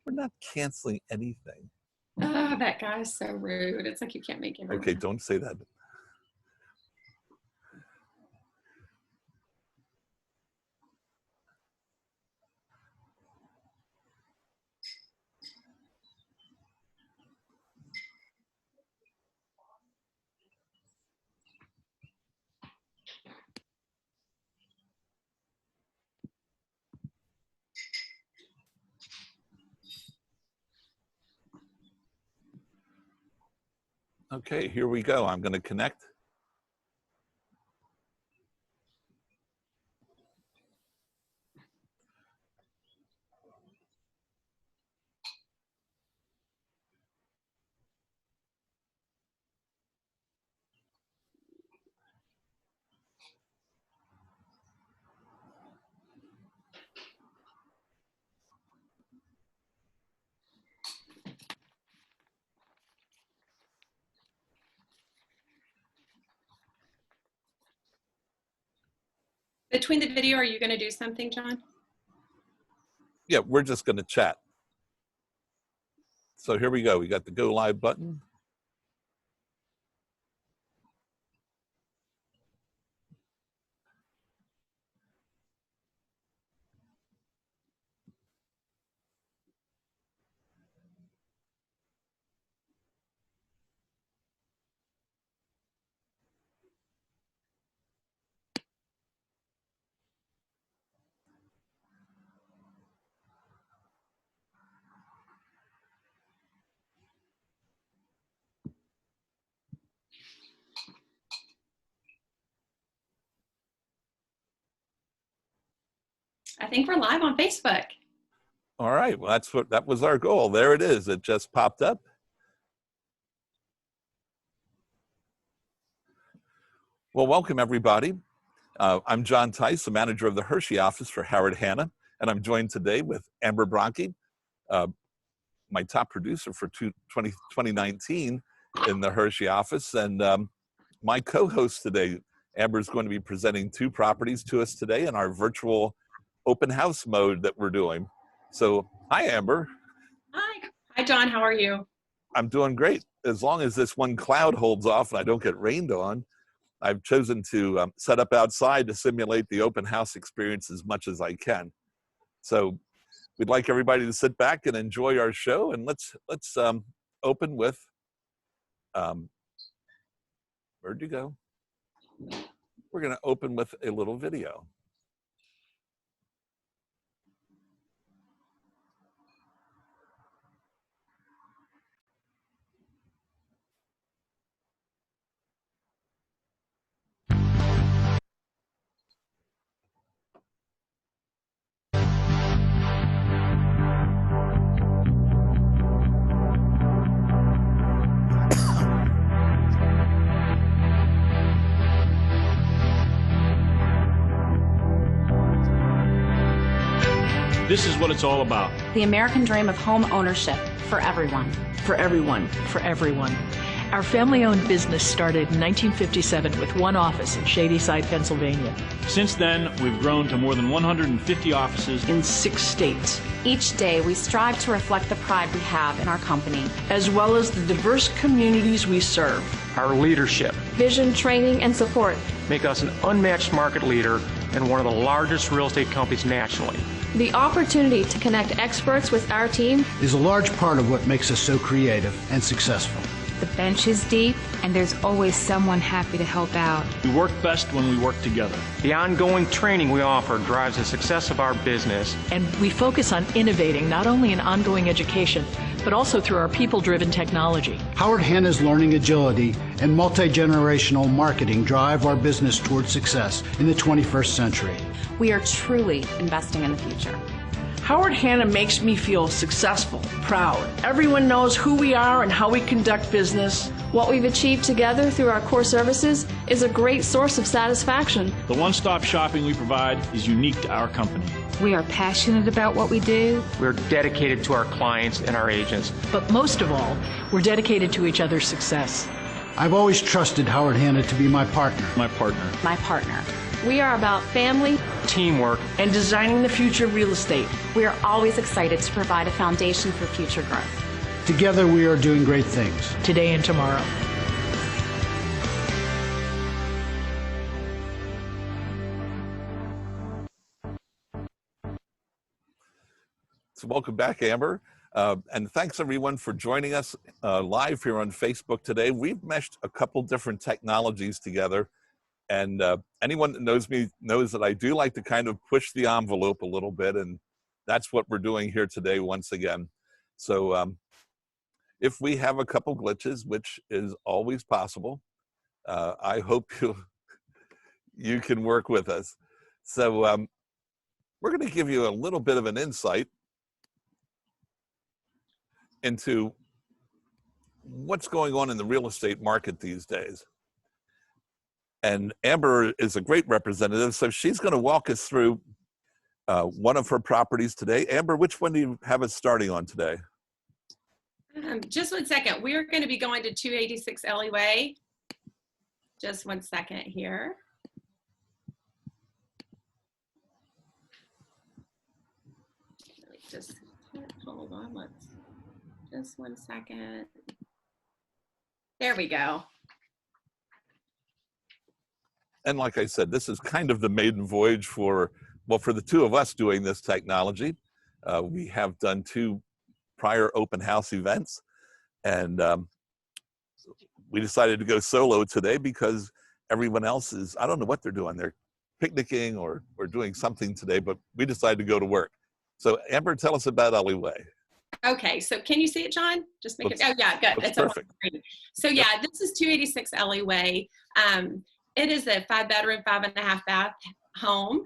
We're not canceling anything. Oh, that guy's so rude. It's like you can't make everyone. Okay, don't say that. Okay, here we go. I'm going to connect. Between the video, are you going to do something, John? Yeah, we're just going to chat. So here we go. We got the go live button. I think we're live on Facebook. All right, well, that was our goal. There it is. It just popped up. Well, welcome everybody. I'm John Tice, the manager of the Hershey office for Howard Hanna, and I'm joined today with Amber Branchi, my top producer for 2019 in the Hershey office, and my co-host today. Amber's going to be presenting 2 properties to us today in our virtual open house mode that we're doing. So, hi, Amber. Hi. Hi, John. How are you? I'm doing great. As long as this one cloud holds off and I don't get rained on, I've chosen to set up outside to simulate the open house experience as much as I can. So we'd like everybody to sit back and enjoy our show. And let's open with, where'd you go? We're going to open with a little video. This is what it's all about. The American dream of home ownership for everyone. For everyone. For everyone. Our family-owned business started in 1957 with one office in Shadyside, Pennsylvania. Since then, we've grown to more than 150 offices in 6 states. Each day, we strive to reflect the pride we have in our company, as well as the diverse communities we serve. Our leadership, vision, training, and support make us an unmatched market leader and one of the largest real estate companies nationally. The opportunity to connect experts with our team is a large part of what makes us so creative and successful. The bench is deep, and there's always someone happy to help out. We work best when we work together. The ongoing training we offer drives the success of our business. And we focus on innovating not only in ongoing education, but also through our people-driven technology. Howard Hanna's learning agility and multi-generational marketing drive our business towards success in the 21st century. We are truly investing in the future. Howard Hanna makes me feel successful, proud. Everyone knows who we are and how we conduct business. What we've achieved together through our core services is a great source of satisfaction. The one-stop shopping we provide is unique to our company. We are passionate about what we do. We're dedicated to our clients and our agents. But most of all, we're dedicated to each other's success. I've always trusted Howard Hanna to be my partner. My partner. My partner. We are about family, teamwork, and designing the future of real estate. We are always excited to provide a foundation for future growth. Together we are doing great things. Today and tomorrow. So welcome back, Amber. And thanks everyone for joining us live here on Facebook today. We've meshed a couple different technologies together, and anyone that knows me knows that I do like to kind of push the envelope a little bit, and that's what we're doing here today once again. So if we have a couple glitches, which is always possible, I hope you can work with us. So we're going to give you a little bit of an insight into what's going on in the real estate market these days. And Amber is a great representative, so she's going to walk us through one of her properties today. Amber, which one do you have us starting on today? Just 1 second. We are going to be going to 286 Ellie Way. Just 1 second here. Just hold on. Just 1 second. There we go. And like I said, this is kind of the maiden voyage for the two of us doing this technology. We have done 2 prior open house events, and we decided to go solo today because everyone else is, I don't know what they're doing. They're picnicking or doing something today, but we decided to go to work. So Amber, tell us about Ellie Way. Okay, so can you see it, John? Just make it, oh yeah, good. It's perfect. So yeah, this is 286 Ellie Way. It is a 5-bedroom, 5.5 bath home.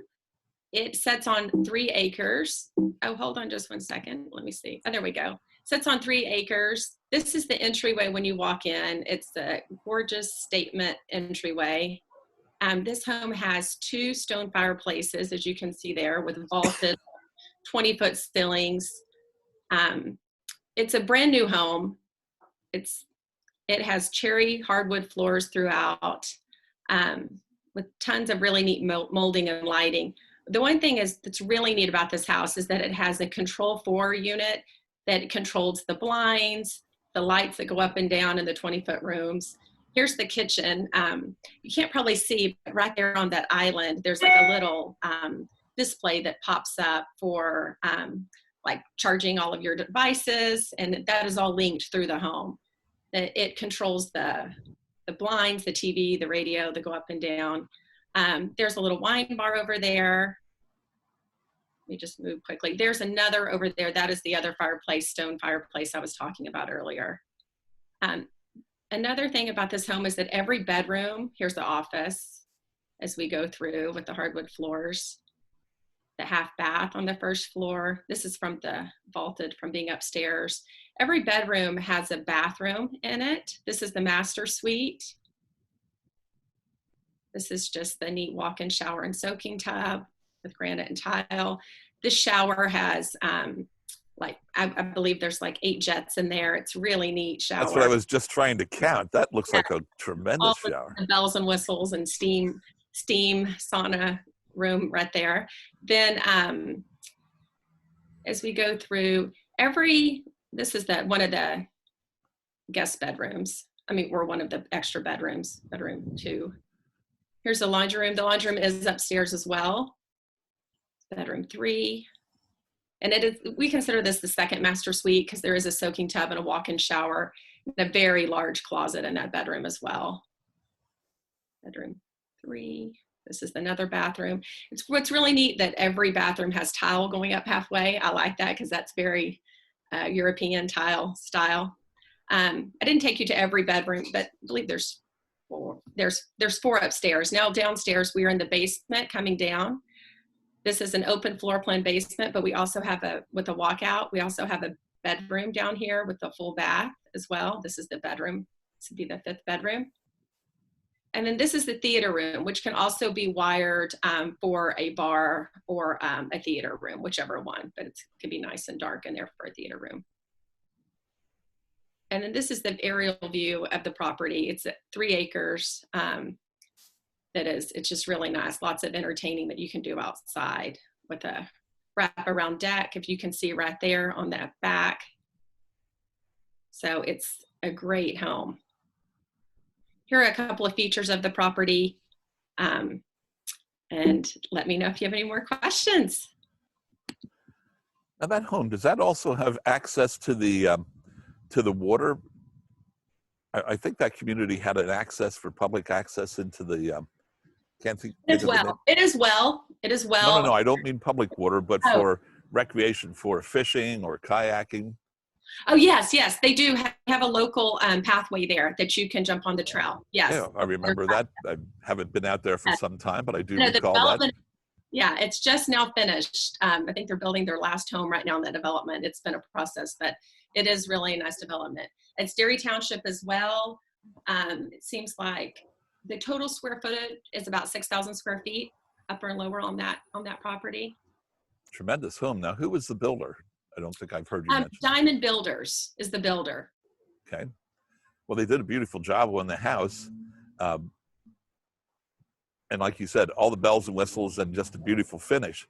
It sits on 3 acres. Oh, hold on just 1 second. Let me see. Oh, there we go. Sits on 3 acres. This is the entryway when you walk in. It's a gorgeous statement entryway. This home has 2 stone fireplaces, as you can see there, with vaulted 20-foot ceilings. It's a brand new home. It has cherry hardwood floors throughout, with tons of really neat molding and lighting. The one thing that's really neat about this house is that it has a Control 4 unit that controls the blinds, the lights that go up and down in the 20-foot rooms. Here's the kitchen. You can't probably see, but right there on that island, there's like a little display that pops up for like charging all of your devices, and that is all linked through the home. It controls the blinds, the TV, the radio that go up and down. There's a little wine bar over there. Let me just move quickly. There's another over there. That is the other fireplace, stone fireplace I was talking about earlier. Another thing about this home is that every bedroom, here's the office as we go through with the hardwood floors, the half bath on the first floor. This is from the vaulted from being upstairs. Every bedroom has a bathroom in it. This is the master suite. This is just the neat walk-in shower and soaking tub with granite and tile. This shower has I believe there's like 8 jets in there. It's really neat shower. That's what I was just trying to count. That looks like a tremendous all shower. The bells and whistles and steam sauna room right there. Then as we go through this is one of the guest bedrooms. We're one of the extra bedrooms, bedroom 2. Here's the laundry room. The laundry room is upstairs as well. Bedroom 3. And we consider this the second master suite because there is a soaking tub and a walk-in shower and a very large closet in that bedroom as well. Bedroom 3. This is another bathroom. What's really neat that every bathroom has tile going up halfway. I like that because that's very European tile style. I didn't take you to every bedroom, but I believe there's 4. There's 4 upstairs. Now downstairs, we are in the basement coming down. This is an open floor plan basement, but we also have with a walkout, we also have a bedroom down here with a full bath as well. This is the bedroom. This would be the 5th bedroom. And then this is the theater room, which can also be wired for a bar or a theater room, whichever one, but it can be nice and dark in there for a theater room. And then this is the aerial view of the property. It's at 3 acres. it's just really nice. Lots of entertaining that you can do outside with a wrap-around deck, if you can see right there on that back. So it's a great home. Here are a couple of features of the property. And let me know if you have any more questions. Now that home, does that also have access to the water? I think that community had an access for public access into the, can't think. It is well. It is well. It is well. No, I don't mean public water, but for recreation, for fishing or kayaking. Oh, yes, they do have a local pathway there that you can jump on the trail. Yes. Yeah, I remember that. I haven't been out there for some time, but I do recall that. Yeah, it's just now finished. I think they're building their last home right now in the development. It's been a process, but it is really a nice development. It's Derry Township as well. It seems like the total square footage is about 6,000 square feet, upper and lower on that property. Tremendous home. Now, who was the builder? I don't think I've heard you mention. Diamond Builders is the builder. Okay. Well, they did a beautiful job on the house. And like you said, all the bells and whistles and just a beautiful finish.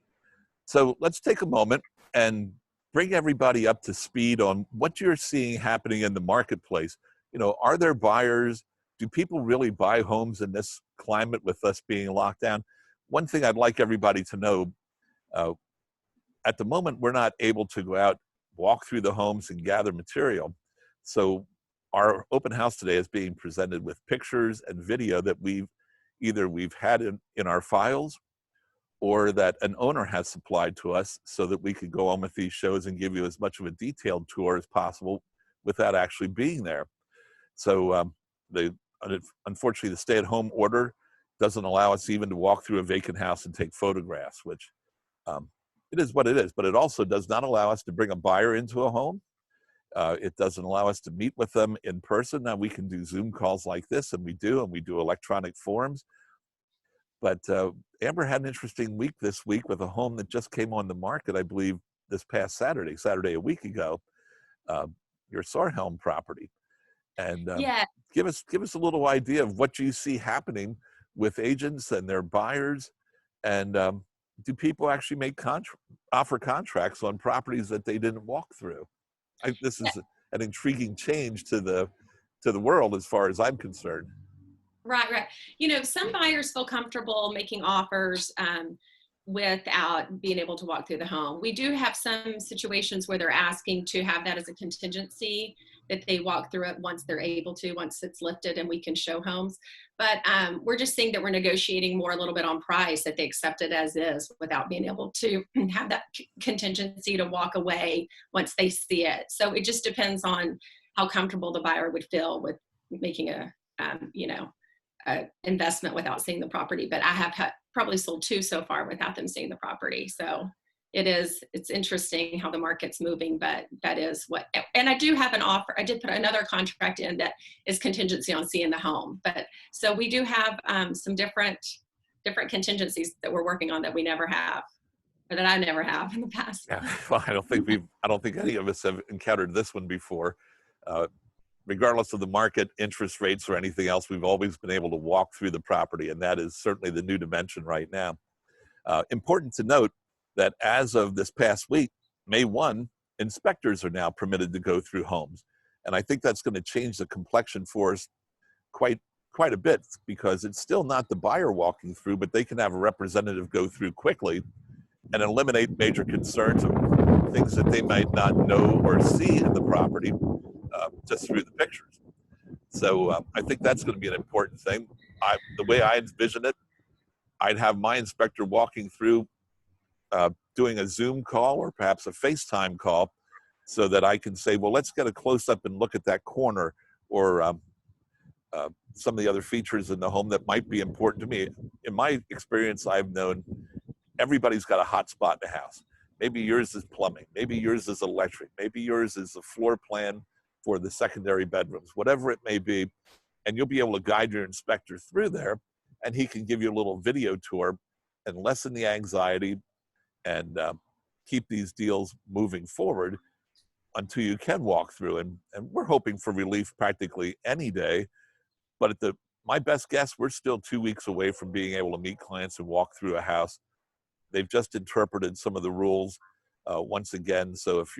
So let's take a moment and bring everybody up to speed on what you're seeing happening in the marketplace. You know, are there buyers? Do people really buy homes in this climate with us being locked down? One thing I'd like everybody to know, at the moment, we're not able to go out, walk through the homes and gather material. So our open house today is being presented with pictures and video that we've had in our files, or that an owner has supplied to us so that we could go on with these shows and give you as much of a detailed tour as possible without actually being there. So unfortunately, the stay-at-home order doesn't allow us even to walk through a vacant house and take photographs, which it is what it is, but it also does not allow us to bring a buyer into a home. It doesn't allow us to meet with them in person. Now we can do Zoom calls like this, and we do electronic forms. But Amber had an interesting week this week with a home that just came on the market, I believe, this past Saturday a week ago, your Sarhelm property. And give us a little idea of what you see happening with agents and their buyers, and do people actually offer contracts on properties that they didn't walk through? This is an intriguing change to the world as far as I'm concerned. Right. You know, some buyers feel comfortable making offers without being able to walk through the home. We do have some situations where they're asking to have that as a contingency, that they walk through it once they're able to, once it's lifted and we can show homes. But we're just seeing that we're negotiating more a little bit on price, that they accept it as is without being able to have that contingency to walk away once they see it. So it just depends on how comfortable the buyer would feel with making a investment without seeing the property. But I have probably sold 2 so far without them seeing the property. So it's interesting how the market's moving, but that is what, and I do have an offer. I did put another contract in that is contingency on seeing the home. But so we do have some different contingencies that we're working on that we never have, or that I never have in the past. Yeah, well, I don't think any of us have encountered this one before. Regardless of the market, interest rates, or anything else, we've always been able to walk through the property, and that is certainly the new dimension right now. Important to note that as of this past week, May 1, inspectors are now permitted to go through homes. And I think that's going to change the complexion for us quite a bit, because it's still not the buyer walking through, but they can have a representative go through quickly and eliminate major concerns of things that they might not know or see in the property just through the pictures. So I think that's going to be an important thing. The way I envision it, I'd have my inspector walking through, doing a Zoom call or perhaps a FaceTime call, so that I can say, well, let's get a close-up and look at that corner, or some of the other features in the home that might be important to me. In my experience, I've known everybody's got a hot spot in the house. Maybe yours is plumbing, maybe yours is electric, maybe yours is a floor plan for the secondary bedrooms, whatever it may be. And you'll be able to guide your inspector through there, and he can give you a little video tour and lessen the anxiety and keep these deals moving forward until you can walk through. And we're hoping for relief practically any day. But my best guess, we're still 2 weeks away from being able to meet clients and walk through a house. They've just interpreted some of the rules once again. So if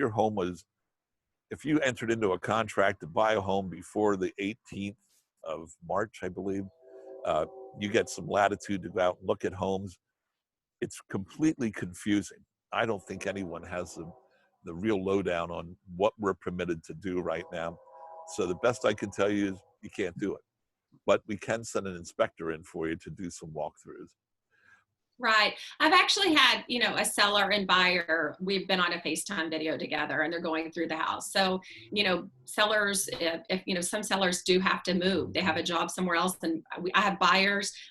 if you entered into a contract to buy a home before the 18th of March, I believe, you get some latitude to go out and look at homes. It's completely confusing. I don't think anyone has the real lowdown on what we're permitted to do right now. So the best I can tell you is you can't do it. But we can send an inspector in for you to do some walkthroughs. Right. I've actually had, a seller and buyer, we've been on a FaceTime video together and they're going through the house. So, sellers, if some sellers do have to move, they have a job somewhere else. And I have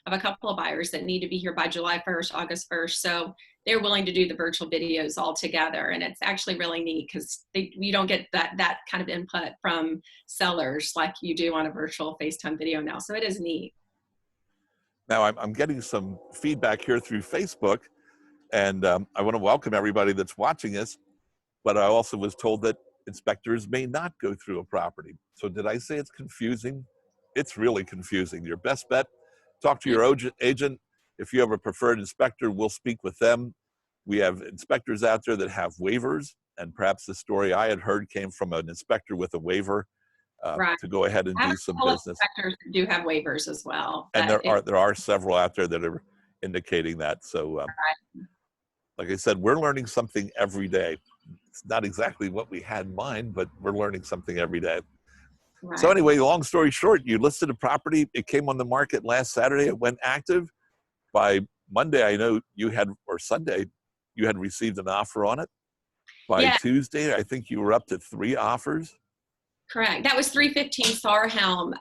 a couple of buyers that need to be here by July 1st, August 1st. So they're willing to do the virtual videos all together. And it's actually really neat because you don't get that kind of input from sellers like you do on a virtual FaceTime video now. So it is neat. Now, I'm getting some feedback here through Facebook, and I want to welcome everybody that's watching us, but I also was told that inspectors may not go through a property. So did I say it's confusing? It's really confusing. Your best bet, talk to your agent. If you have a preferred inspector, we'll speak with them. We have inspectors out there that have waivers, and perhaps the story I had heard came from an inspector with a waiver. Right. To go ahead and do some business. Inspectors do have waivers as well. And there are several out there that are indicating that. So like I said, we're learning something every day. It's not exactly what we had in mind, but we're learning something every day. Right. So anyway, long story short, you listed a property. It came on the market last Saturday. It went active. By Monday, I know or Sunday, you had received an offer on it. By Tuesday, I think you were up to 3 offers. Correct. That was 315 Sarhelm.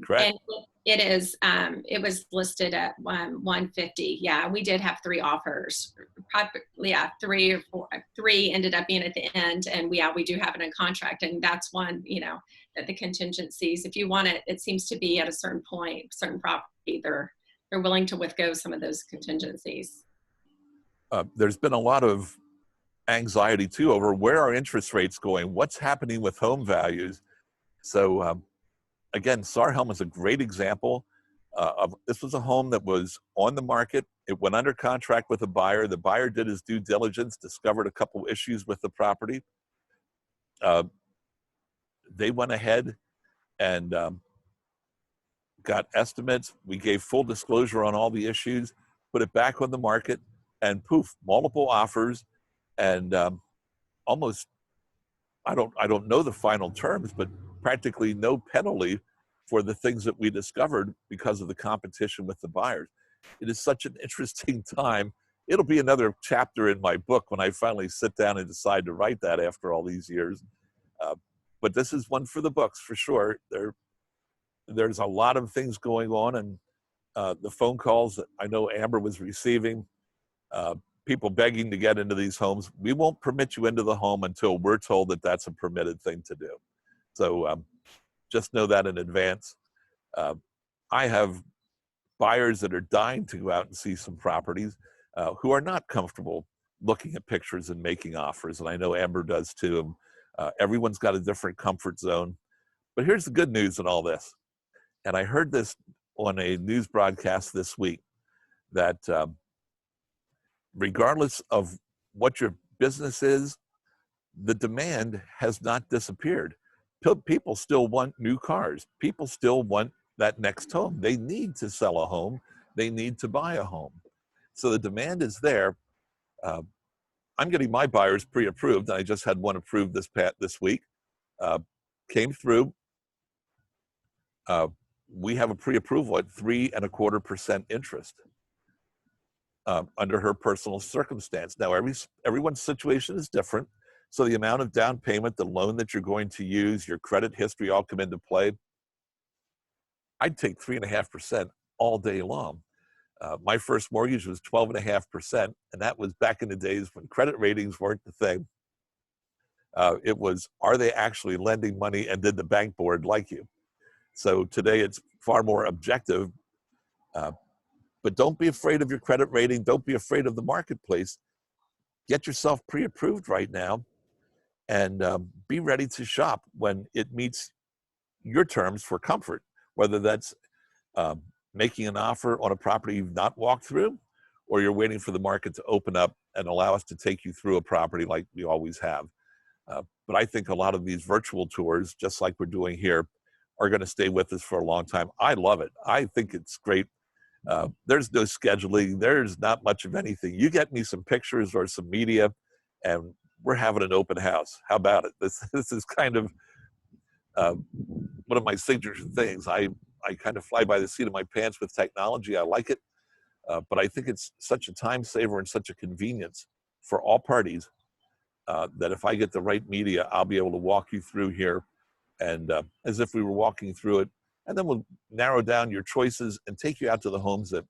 Correct. And it was listed at 150. Yeah, we did have 3 offers. Probably, 3 or 4. 3 ended up being at the end, and we do have it in contract. And that's one, that the contingencies. If you want it, it seems to be at a certain point, certain property, they're willing to withgo some of those contingencies. There's been a lot of anxiety too over where are interest rates going, what's happening with home values. So again, Sarhelm is a great example of this was a home that was on the market. It went under contract with a buyer. The buyer did his due diligence, discovered a couple issues with the property. They went ahead and got estimates. We gave full disclosure on all the issues, put it back on the market, and poof, multiple offers. And almost, I don't know the final terms, but practically no penalty for the things that we discovered because of the competition with the buyers. It is such an interesting time. It'll be another chapter in my book when I finally sit down and decide to write that after all these years. But this is one for the books for sure. There's a lot of things going on, and the phone calls that I know Amber was receiving, people begging to get into these homes. We won't permit you into the home until we're told that that's a permitted thing to do. So just know that in advance. I have buyers that are dying to go out and see some properties who are not comfortable looking at pictures and making offers. And I know Amber does too. Everyone's got a different comfort zone. But here's the good news in all this. And I heard this on a news broadcast this week, that regardless of what your business is, the demand has not disappeared. People still want new cars. People still want that next home. They need to sell a home. They need to buy a home. So the demand is there. I'm getting my buyers pre-approved. I just had one approved this week. Came through. We have a pre-approval at 3.25% interest. Under her personal circumstance. Now, everyone's situation is different, so the amount of down payment, the loan that you're going to use, your credit history all come into play. I'd take 3.5% all day long. My first mortgage was 12.5%, and that was back in the days when credit ratings weren't the thing. It was, are they actually lending money, and did the bank board like you? So today it's far more objective. But don't be afraid of your credit rating. Don't be afraid of the marketplace. Get yourself pre-approved right now, and be ready to shop when it meets your terms for comfort, whether that's making an offer on a property you've not walked through, or you're waiting for the market to open up and allow us to take you through a property like we always have. But I think a lot of these virtual tours, just like we're doing here, are going to stay with us for a long time. I love it. I think it's great. There's no scheduling. There's not much of anything. You get me some pictures or some media, and we're having an open house. How about it? This is kind of one of my signature things. I kind of fly by the seat of my pants with technology. I like it, but I think it's such a time saver and such a convenience for all parties that if I get the right media, I'll be able to walk you through here, and as if we were walking through it, and then we'll narrow down your choices and take you out to the homes that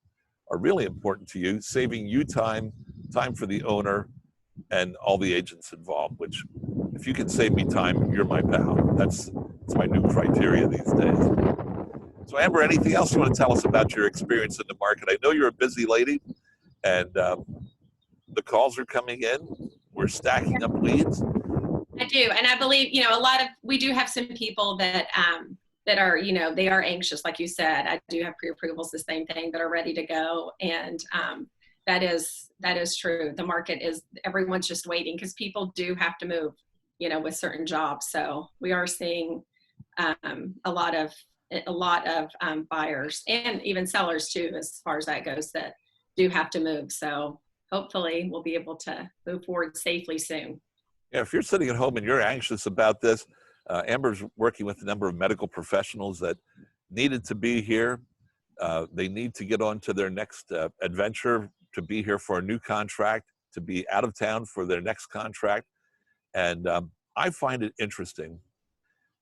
are really important to you, saving you time for the owner and all the agents involved, which if you can save me time, you're my pal. That's my new criteria these days. So Amber, anything else you want to tell us about your experience in the market? I know you're a busy lady, and the calls are coming in. We're stacking up leads. I do, and I believe, we do have some people that that are, they are anxious, like you said. I do have pre-approvals, the same thing, that are ready to go, and that is true. The market is, everyone's just waiting because people do have to move, with certain jobs. So we are seeing a lot of buyers and even sellers too, as far as that goes, that do have to move. So hopefully we'll be able to move forward safely soon. Yeah, if you're sitting at home and you're anxious about this, Amber's working with a number of medical professionals that needed to be here. They need to get on to their next adventure, to be here for a new contract, to be out of town for their next contract. And I find it interesting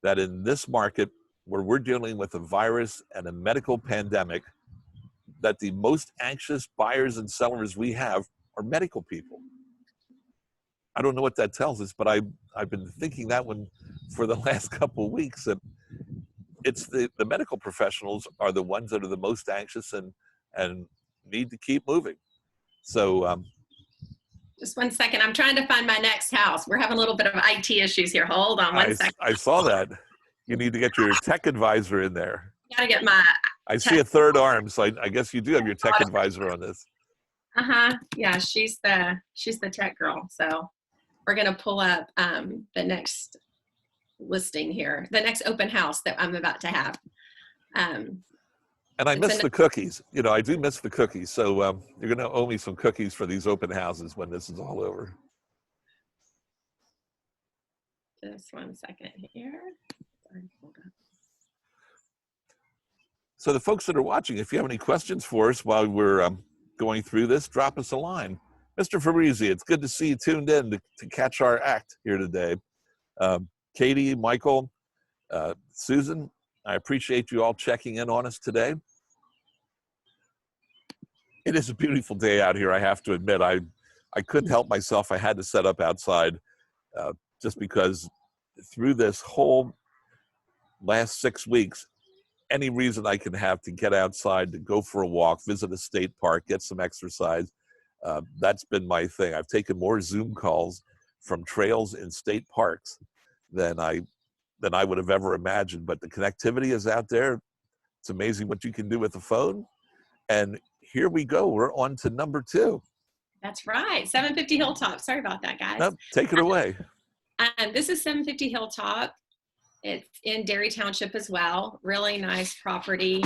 that in this market where we're dealing with a virus and a medical pandemic, that the most anxious buyers and sellers we have are medical people. I don't know what that tells us, but I've been thinking that one for the last couple of weeks, that it's the medical professionals are the ones that are the most anxious and need to keep moving. So just one second. I'm trying to find my next house. We're having a little bit of IT issues here. Hold on one second. I saw that. You need to get your tech advisor in there. Gotta get my. I see a third arm, so I guess you do have your tech advisor on this. Yeah, she's the tech girl. So we're gonna pull up the next listing here, the next open house that I'm about to have. And I miss the cookies. I do miss the cookies. So you're gonna owe me some cookies for these open houses when this is all over. Just one second here. Sorry, hold on. So the folks that are watching, if you have any questions for us while we're going through this, drop us a line. Mr. Fabrizi, it's good to see you tuned in to catch our act here today. Katie, Michael, Susan, I appreciate you all checking in on us today. It is a beautiful day out here, I have to admit. I couldn't help myself. I had to set up outside just because through this whole last 6 weeks, any reason I can have to get outside, to go for a walk, visit a state park, get some exercise, that's been my thing. I've taken more Zoom calls from trails in state parks than I would have ever imagined. But the connectivity is out there. It's amazing what you can do with the phone. And here we go. We're on to number 2. That's right. 750 Hilltop. Sorry about that, guys. No, take it away. This is 750 Hilltop. It's in Derry Township as well. Really nice property.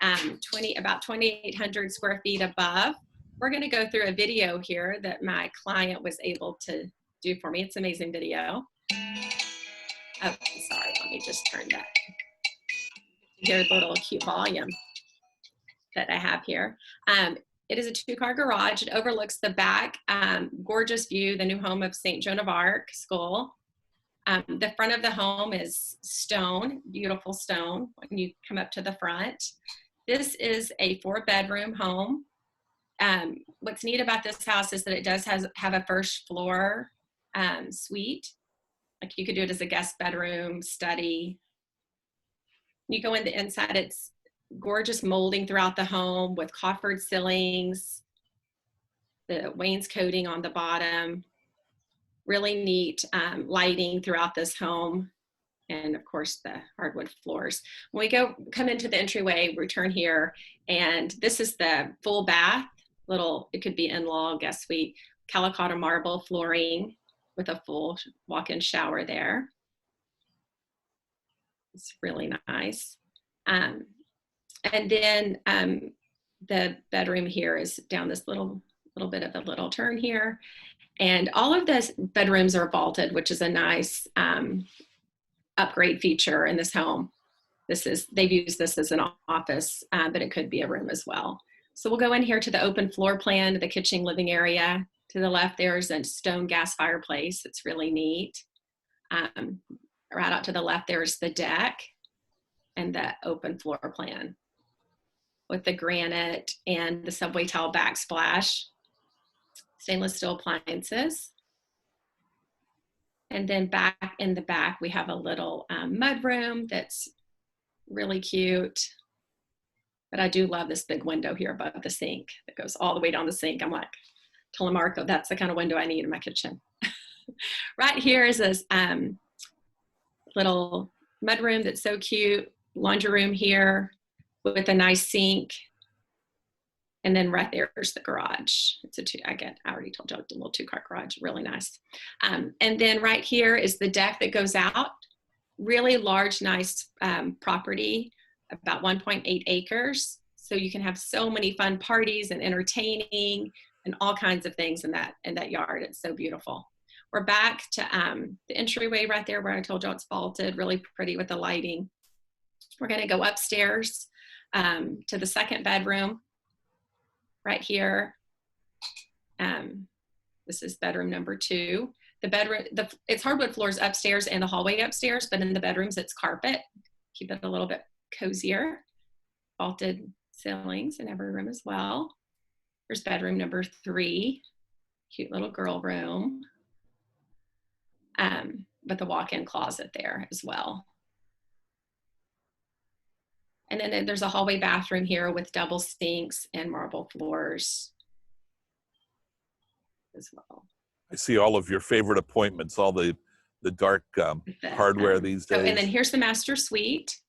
About 2,800 square feet above. We're going to go through a video here that my client was able to do for me. It's an amazing video. Oh, sorry. Let me just turn that. Here's the little cute volume that I have here. It is a 2-car garage. It overlooks the back. Gorgeous view, the new home of St. Joan of Arc School. The front of the home is stone, beautiful stone when you come up to the front. This is a 4-bedroom home. What's neat about this house is that it does have a first floor suite. Like you could do it as a guest bedroom, study. You go in the inside, it's gorgeous molding throughout the home with coffered ceilings, the wainscoting on the bottom. Really neat lighting throughout this home. and of course the hardwood floors. When we come into the entryway, we turn here, and this is the full bath, it could be in-law, guest suite, Calicotta marble flooring with a full walk-in shower there. It's really nice. And then the bedroom here is down this little bit of a little turn here. And all of the bedrooms are vaulted, which is a nice upgrade feature in this home. They've used this as an office, but it could be a room as well. So we'll go in here to the open floor plan, the kitchen living area. To the left, there's a stone gas fireplace. It's really neat. Right out to the left, there's the deck and the open floor plan with the granite and the subway tile backsplash, stainless steel appliances. And then back in the back, we have a little mud room that's really cute. But I do love this big window here above the sink that goes all the way down the sink. I'm like, telling Marco, that's the kind of window I need in my kitchen. Right here is this little mud room that's so cute. Laundry room here with a nice sink. And then right there's the garage. It's I already told you, a little 2-car garage, really nice. And then right here is the deck that goes out. Really large, nice property, about 1.8 acres. So you can have so many fun parties and entertaining and all kinds of things in that yard. It's so beautiful. We're back to the entryway right there where I told you it's vaulted, really pretty with the lighting. We're gonna go upstairs to the second bedroom right here. This is bedroom number 2. The bedroom, it's hardwood floors upstairs and the hallway upstairs, but in the bedrooms it's carpet. Keep it a little bit cozier. Vaulted ceilings in every room as well. Here's bedroom number 3, cute little girl room, with a walk-in closet there as well. And then there's a hallway bathroom here with double sinks and marble floors as well. I see all of your favorite appointments, all the dark hardware these days. And then here's the master suite.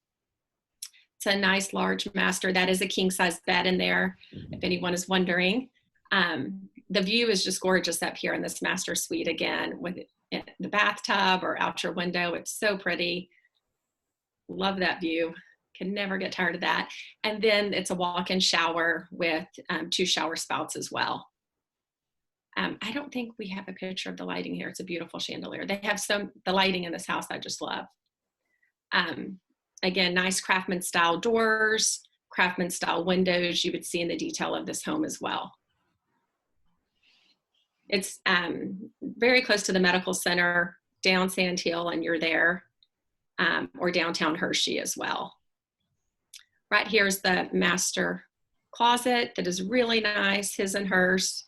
It's a nice large master. That is a king-size bed in there, if anyone is wondering. The view is just gorgeous up here in this master suite again, with the bathtub or out your window. It's so pretty. Love that view. Can never get tired of that. And then it's a walk-in shower with 2 shower spouts as well. I don't think we have a picture of the lighting here. It's a beautiful chandelier. They have the lighting in this house I just love. Again, nice craftsman style doors, craftsman style windows. You would see in the detail of this home as well. It's very close to the medical center, down Sand Hill, and you're there, or downtown Hershey as well. Right here is the master closet that is really nice, his and hers.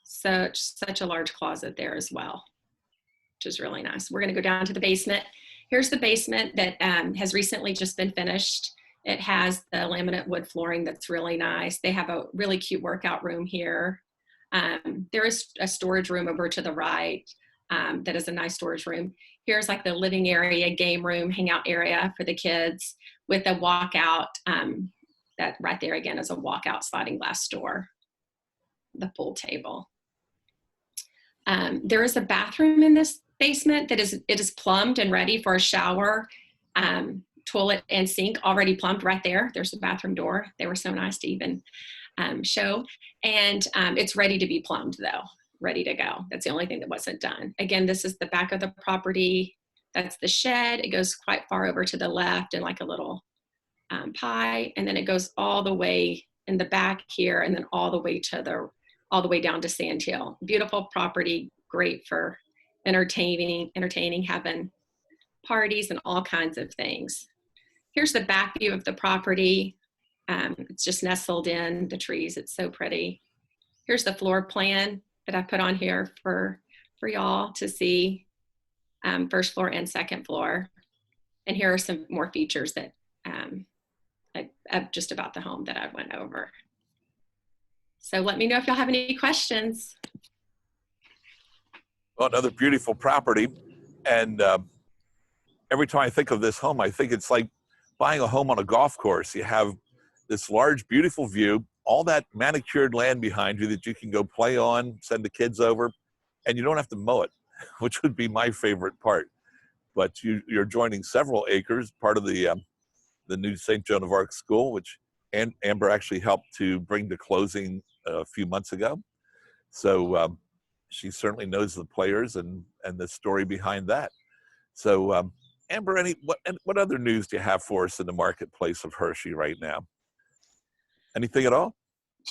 Such a large closet there as well, which is really nice. We're gonna go down to the basement. Here's the basement that has recently just been finished. It has the laminate wood flooring that's really nice. They have a really cute workout room here. There is a storage room over to the right that is a nice storage room. Here's like the living area, game room, hangout area for the kids with a walkout. That right there again is a walkout sliding glass door. The pool table. There is a bathroom in this basement that is plumbed and ready for a shower, toilet and sink already plumbed right there. There's the bathroom door. They were so nice to even show. And it's ready to be plumbed though, ready to go. That's the only thing that wasn't done. Again, this is the back of the property. That's the shed. It goes quite far over to the left and like a little pie. And then it goes all the way in the back here and then all the way down to Sand Hill. Beautiful property, great for entertaining, having parties and all kinds of things. Here's the back view of the property. It's just nestled in the trees. It's so pretty. Here's the floor plan that I put on here for y'all to see, first floor and second floor. And here are some more features that just about the home that I went over. So let me know if y'all have any questions. Well, another beautiful property. And every time I think of this home, I think it's like buying a home on a golf course. You have this large, beautiful view, all that manicured land behind you that you can go play on, send the kids over, and you don't have to mow it, which would be my favorite part. But you're joining several acres, part of the new St. Joan of Arc school, which Amber actually helped to bring to closing a few months ago. So she certainly knows the players and the story behind that. So Amber, what other news do you have for us in the marketplace of Hershey right now? Anything at all?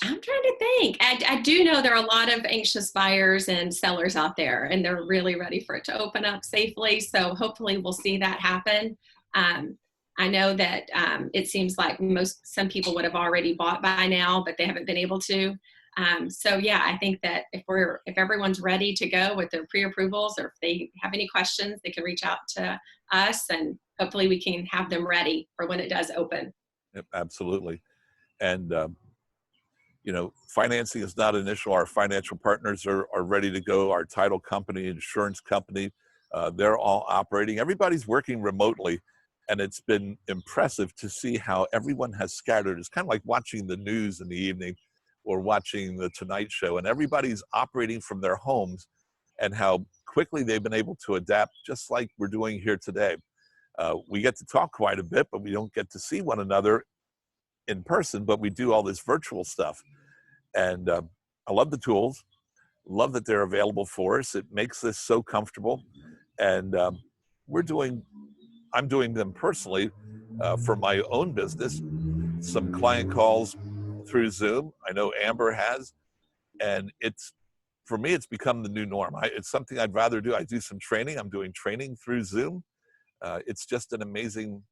I'm trying to think. I do know there are a lot of anxious buyers and sellers out there, and they're really ready for it to open up safely. So hopefully we'll see that happen. I know that it seems like some people would have already bought by now, but they haven't been able to. So yeah, I think that if everyone's ready to go with their pre-approvals, or if they have any questions, they can reach out to us, and hopefully we can have them ready for when it does open. Yep, absolutely. And you know, financing is not an issue. Our financial partners are ready to go. Our title company, insurance company, they're all operating. Everybody's working remotely, and it's been impressive to see how everyone has scattered. It's kind of like watching the news in the evening or watching the Tonight Show, and everybody's operating from their homes, and how quickly they've been able to adapt, just like we're doing here today. We get to talk quite a bit, but we don't get to see one another in person, but we do all this virtual stuff. And I love the tools, love that they're available for us. It makes this so comfortable. And I'm doing them personally for my own business, some client calls through Zoom. I know Amber has, and for me, it's become the new norm. It's something I'd rather do. I do some training. I'm doing training through Zoom. It's just an amazing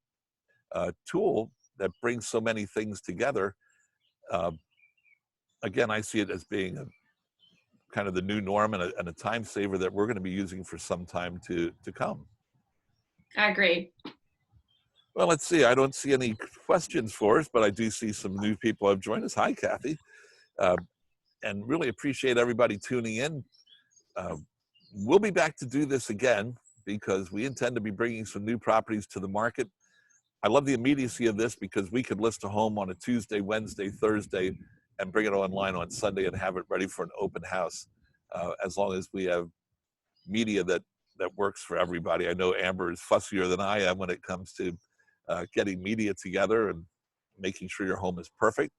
tool that brings so many things together. Again, I see it as being kind of the new norm and a time saver that we're going to be using for some time to come. I agree. Well, let's see. I don't see any questions for us, but I do see some new people have joined us. Hi, Kathy. And really appreciate everybody tuning in. We'll be back to do this again because we intend to be bringing some new properties to the market. I love the immediacy of this because we could list a home on a Tuesday, Wednesday, Thursday, and bring it online on Sunday and have it ready for an open house, as long as we have media that works for everybody. I know Amber is fussier than I am when it comes to getting media together and making sure your home is perfect.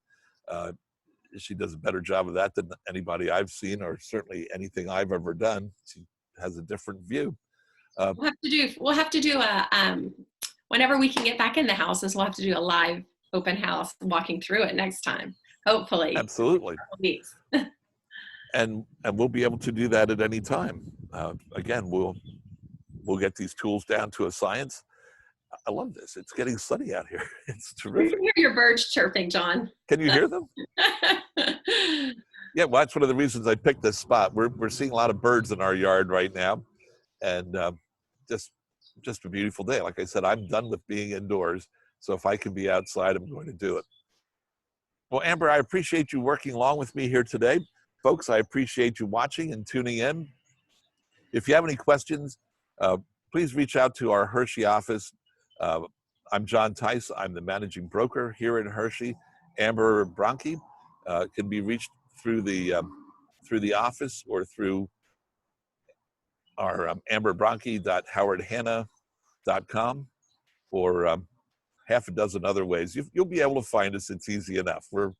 She does a better job of that than anybody I've seen, or certainly anything I've ever done. She has a different view. We'll have to do a whenever we can get back in the houses, we'll have to do a live open house walking through it next time. Hopefully. Absolutely. And we'll be able to do that at any time. Again, we'll get these tools down to a science. I love this. It's getting sunny out here. It's terrific. You can hear your birds chirping, John. Can you hear them? Yeah, well, that's one of the reasons I picked this spot. We're seeing a lot of birds in our yard right now, and just a beautiful day. Like I said, I'm done with being indoors, so if I can be outside, I'm going to do it. Well, Amber, I appreciate you working along with me here today. Folks, I appreciate you watching and tuning in. If you have any questions, please reach out to our Hershey office. I'm John Tice. I'm the managing broker here in Hershey. Amber Branchi can be reached through the office or through our amberbranchi.howardhanna.com or half a dozen other ways. You'll be able to find us. It's easy enough. We're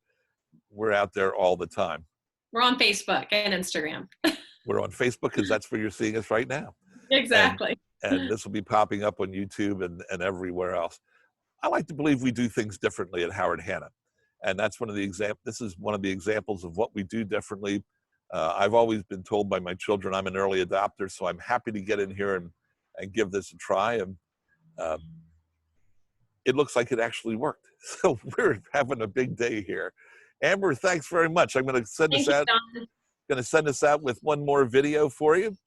out there all the time. We're on Facebook and Instagram. We're on Facebook because that's where you're seeing us right now. Exactly. And this will be popping up on YouTube and everywhere else. I like to believe we do things differently at Howard Hanna. And that's one of the this is one of the examples of what we do differently. I've always been told by my children I'm an early adopter, so I'm happy to get in here and give this a try. And it looks like it actually worked. So we're having a big day here. Amber, thanks very much. I'm going to send us out. Going to send us out with one more video for you.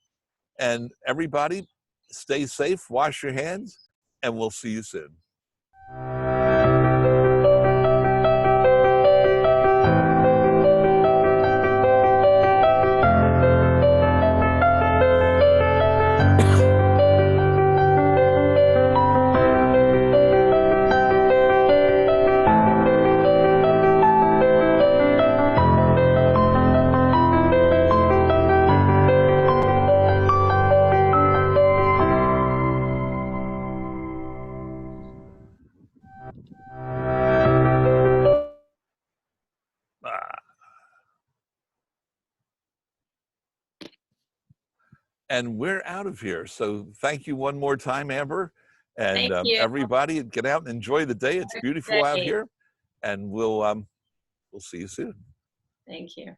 And everybody, stay safe, wash your hands, and we'll see you soon. and we're out of here. So thank you one more time, Amber. And Thank you. everybody, get out and enjoy the day. It's beautiful out here. And we'll see you soon. Thank you.